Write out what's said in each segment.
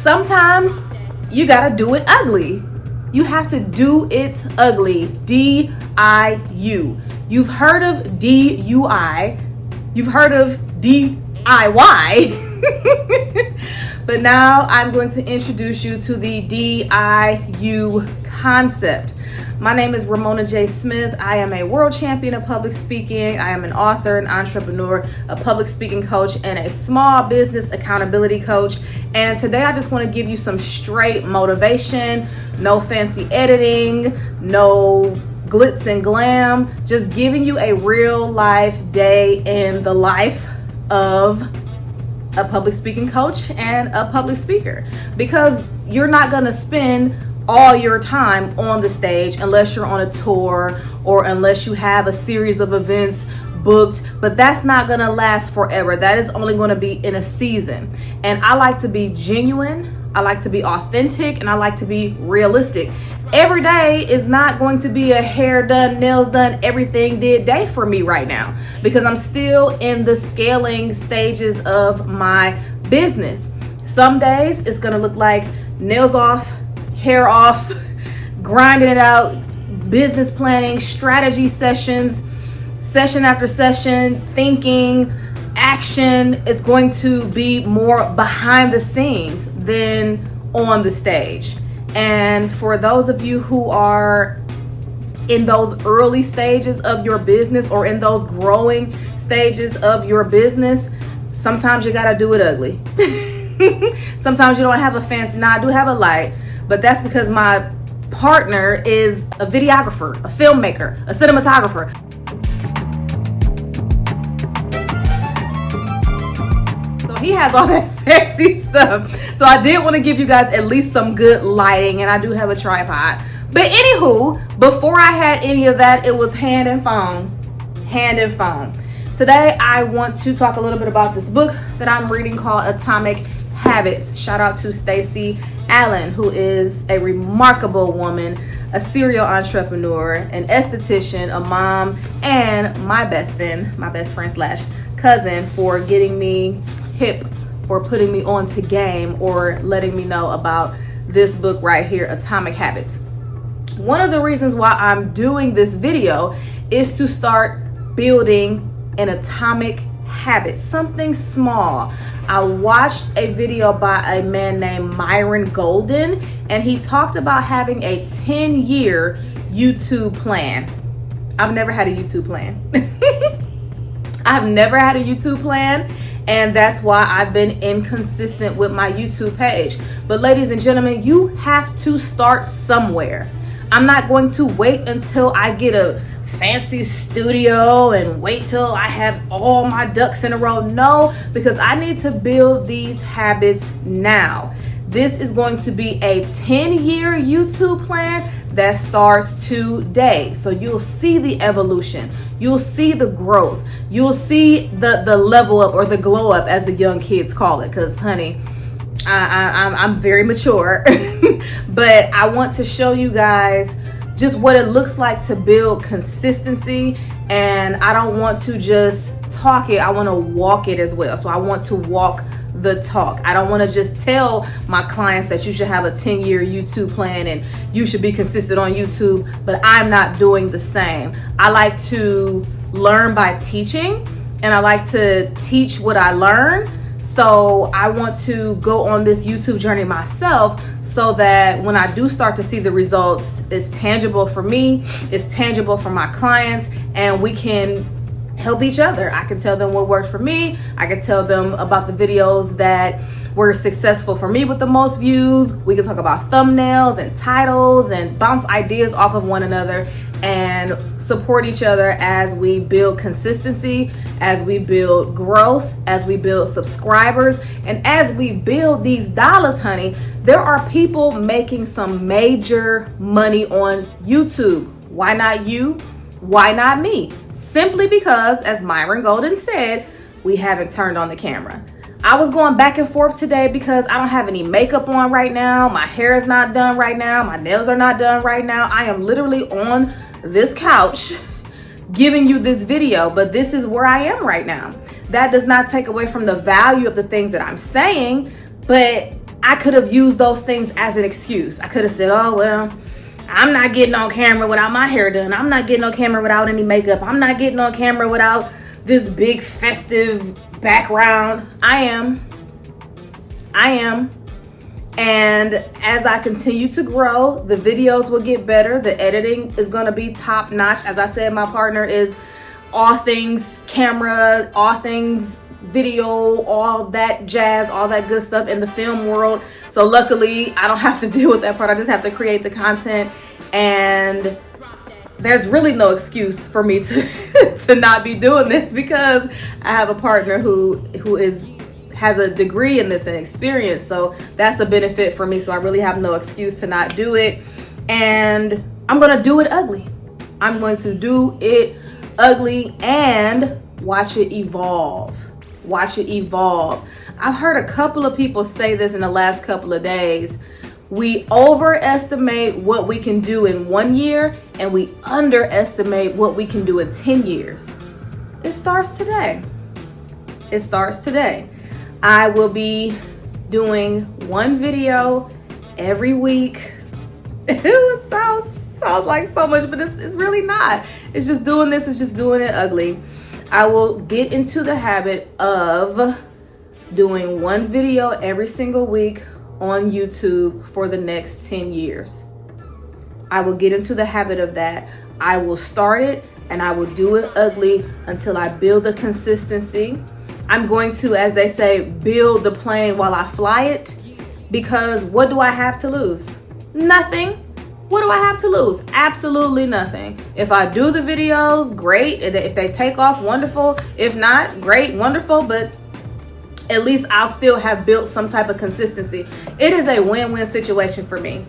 sometimes you gotta do it ugly. You have to do it ugly. D-I-U. You've heard of D-U-I. You've heard of D-I-Y. But now I'm going to introduce you to the D-I-U concept. My name is Ramona J. Smith. I am a world champion of public speaking. I am an author, an entrepreneur, a public speaking coach, and a small business accountability coach. And today I just want to give you some straight motivation, no fancy editing, no glitz and glam, just giving you a real life day in the life of a public speaking coach and a public speaker. Because you're not going to spend all your time on the stage unless you're on a tour or unless you have a series of events booked, but that's not going to last forever. That is only going to be in a season. And I like to be genuine, I like to be authentic, and I like to be realistic. Every day is not going to be a hair done, nails done, everything did day for me right now, because I'm still in the scaling stages of my business. Some days it's going to look like nails off, hair off, grinding it out, business planning, strategy sessions, session after session, thinking, action. Is going to be more behind the scenes than on the stage. And for those of you who are in those early stages of your business or in those growing stages of your business, sometimes you gotta do it ugly. Sometimes you don't have a fancy, I do have a light, but that's because my partner is a videographer, a filmmaker, a cinematographer. So he has all that fancy stuff. So I did want to give you guys at least some good lighting, and I do have a tripod. But anywho, before I had any of that, it was hand and phone. Hand and phone. Today I want to talk a little bit about this book that I'm reading called Atomic Habits. Shout out to Stacey Allen, who is a remarkable woman, a serial entrepreneur, an esthetician, a mom, and my best friend slash cousin for getting me hip, or putting me on to game, or letting me know about this book right here, Atomic Habits. One of the reasons why I'm doing this video is to start building an atomic habit, something small. I watched a video by a man named Myron Golden, and he talked about having a 10-year YouTube plan. I've never had a YouTube plan. I've never had a YouTube plan, and that's why I've been inconsistent with my YouTube page. But ladies and gentlemen, you have to start somewhere. I'm not going to wait until I get a fancy studio and wait till I have all my ducks in a row. No, because I need to build these habits now. This is going to be a 10-year YouTube plan that starts today. So you'll see the evolution. You'll see the growth. You'll see the level up, or the glow up, as the young kids call it. Because honey, I'm very mature. But I want to show you guys just what it looks like to build consistency. And I don't want to just talk it, I want to walk it as well. So I want to walk the talk. I don't want to just tell my clients that you should have a 10-year YouTube plan and you should be consistent on YouTube, but I'm not doing the same. I like to learn by teaching, and I like to teach what I learn. So I want to go on this YouTube journey myself, so that when I do start to see the results, it's tangible for me, it's tangible for my clients, and we can help each other. I can tell them what worked for me. I can tell them about the videos that were successful for me with the most views. We can talk about thumbnails and titles and bounce ideas off of one another and support each other as we build consistency, as we build growth, as we build subscribers, and as we build these dollars, honey. There are people making some major money on YouTube. Why not you? Why not me? Simply because, as Myron Golden said, we haven't turned on the camera. I was going back and forth today because I don't have any makeup on right now. My hair is not done right now. My nails are not done right now. I am literally on this couch giving you this video, but this is where I am right now. That does not take away from the value of the things that I'm saying, but I could have used those things as an excuse. I could have said, oh, well, I'm not getting on camera without my hair done. I'm not getting on camera without any makeup. I'm not getting on camera without this big festive background. I am. And as I continue to grow, the videos will get better. The editing is going to be top notch. As I said, my partner is all things camera, all things video, all that jazz, all that good stuff in the film world. So luckily I don't have to deal with that part. I just have to create the content, and there's really no excuse for me to to not be doing this, because I have a partner who has a degree in this and experience. So that's a benefit for me. So I really have no excuse to not do it. And I'm gonna do it ugly. I'm going to do it ugly and watch it evolve. Watch it evolve. I've heard a couple of people say this in the last couple of days. We overestimate what we can do in 1 year, and we underestimate what we can do in 10 years. It starts today. It starts today. I will be doing one video every week. It sounds like so much, but it's really not. It's just doing this, it's just doing it ugly. I will get into the habit of doing one video every single week on YouTube for the next 10 years. I will get into the habit of that. I will start it and I will do it ugly until I build the consistency. I'm going to, as they say, build the plane while I fly it, because what do I have to lose? Nothing. What do I have to lose? Absolutely nothing. If I do the videos, great. If they take off, wonderful. If not, great, wonderful. But at least I'll still have built some type of consistency. It is a win-win situation for me.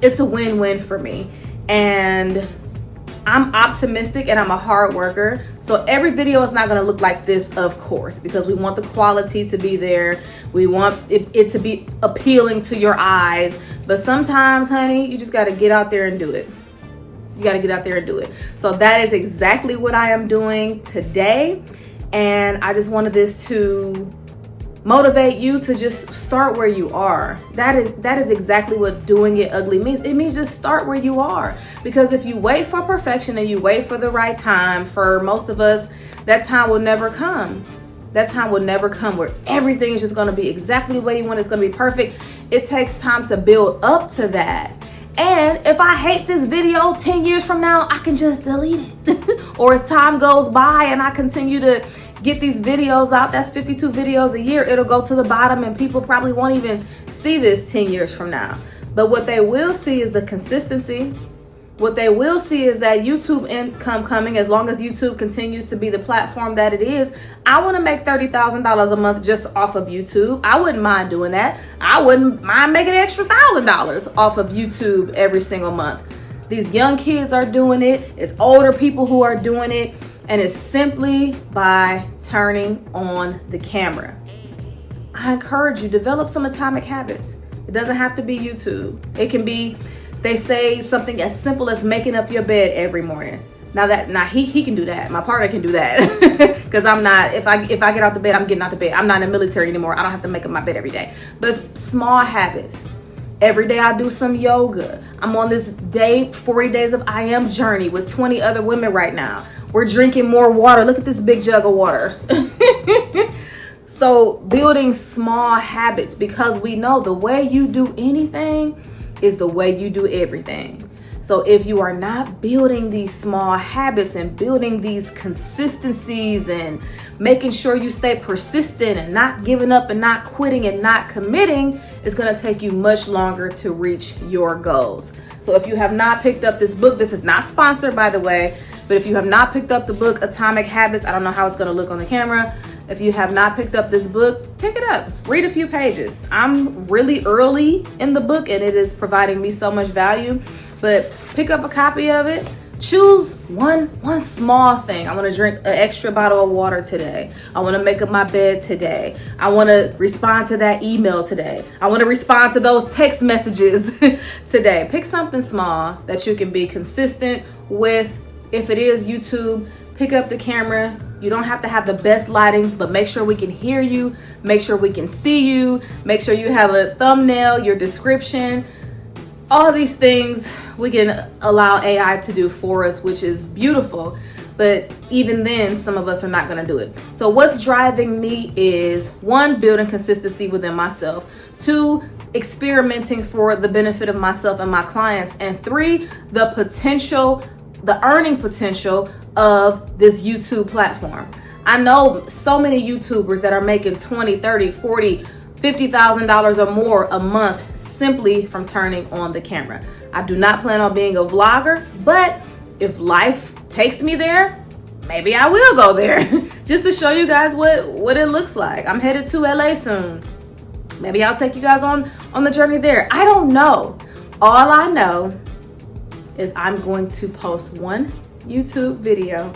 It's a win-win for me. And I'm optimistic and I'm a hard worker. So every video is not going to look like this, of course, because we want the quality to be there. We want it to be appealing to your eyes. But sometimes, honey, you just got to get out there and do it. You got to get out there and do it. So that is exactly what I am doing today. And I just wanted this to motivate you to just start where you are. That is exactly what doing it ugly means. It means just start where you are. Because if you wait for perfection and you wait for the right time, for most of us, that time will never come. That time will never come where everything is just going to be exactly the way you want. It's going to be perfect. It takes time to build up to that. And if I hate this video 10 years from now, I can just delete it. Or as time goes by and I continue to get these videos out, that's 52 videos a year, it'll go to the bottom and people probably won't even see this 10 years from now. But what they will see is the consistency. What they will see is that YouTube income coming. As long as YouTube continues to be the platform that it is, I want to make $30,000 a month just off of YouTube. I wouldn't mind doing that. I wouldn't mind making an extra $1,000 off of YouTube every single month. These young kids are doing it. It's older people who are doing it. And it's simply by turning on the camera. I encourage you, develop some atomic habits. It doesn't have to be YouTube. It can be, they say, something as simple as making up your bed every morning. Now he can do that. My partner can do that. Because I'm not, if I get out the bed, I'm getting out the bed. I'm not in the military anymore. I don't have to make up my bed every day. But small habits. Every day I do some yoga. I'm on this 40 days of I am journey with 20 other women right now. We're drinking more water. Look at this big jug of water. So building small habits, because we know the way you do anything is the way you do everything. So if you are not building these small habits and building these consistencies and making sure you stay persistent and not giving up and not quitting and not committing, it's going to take you much longer to reach your goals. So if you have not picked up this book, this is not sponsored, by the way, but if you have not picked up the book, Atomic Habits, I don't know how it's going to look on the camera. If you have not picked up this book, pick it up. Read a few pages. I'm really early in the book and it is providing me so much value. But pick up a copy of it. Choose one small thing. I want to drink an extra bottle of water today. I want to make up my bed today. I want to respond to that email today. I want to respond to those text messages today. Pick something small that you can be consistent with. If it is YouTube, pick up the camera. You don't have to have the best lighting, but make sure we can hear you, make sure we can see you, make sure you have a thumbnail, your description. All these things we can allow AI to do for us, which is beautiful. But even then, some of us are not gonna do it. So what's driving me is 1, building consistency within myself, 2, experimenting for the benefit of myself and my clients, and 3, the earning potential of this YouTube platform. I know so many YouTubers that are making $20, $30, $40, $50,000 or more a month simply from turning on the camera. I do not plan on being a vlogger, but if life takes me there, maybe I will go there just to show you guys what it looks like. I'm headed to LA soon. Maybe I'll take you guys on the journey there. I don't know. All I know is I'm going to post one YouTube video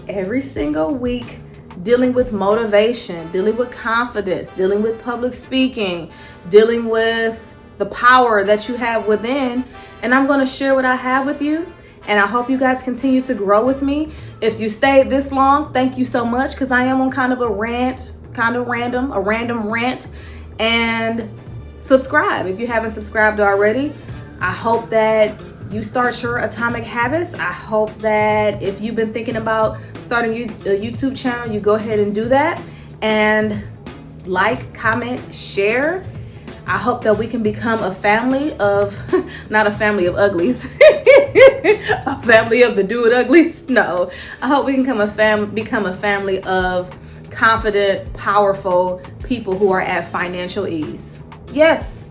every single week dealing with motivation, dealing with confidence, dealing with public speaking, dealing with the power that you have within. And I'm going to share what I have with you. And I hope you guys continue to grow with me. If you stayed this long, thank you so much, because I am on kind of a rant, a random rant. And subscribe if you haven't subscribed already. I hope that you start your atomic habits. I hope that if you've been thinking about starting a YouTube channel, you go ahead and do that. And like, comment, share. I hope that we can become a family of, not a family of uglies, a family of the do it uglies. No, I hope we can become a family of confident, powerful people who are at financial ease. Yes,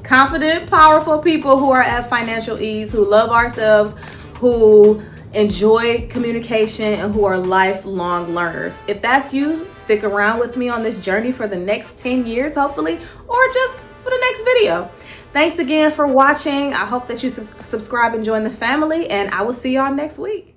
confident, powerful people who are at financial ease, who love ourselves, who enjoy communication, and who are lifelong learners. If that's you, stick around with me on this journey for the next 10 years, hopefully, or just for the next video. Thanks again for watching. I hope that you subscribe and join the family, and I will see y'all next week.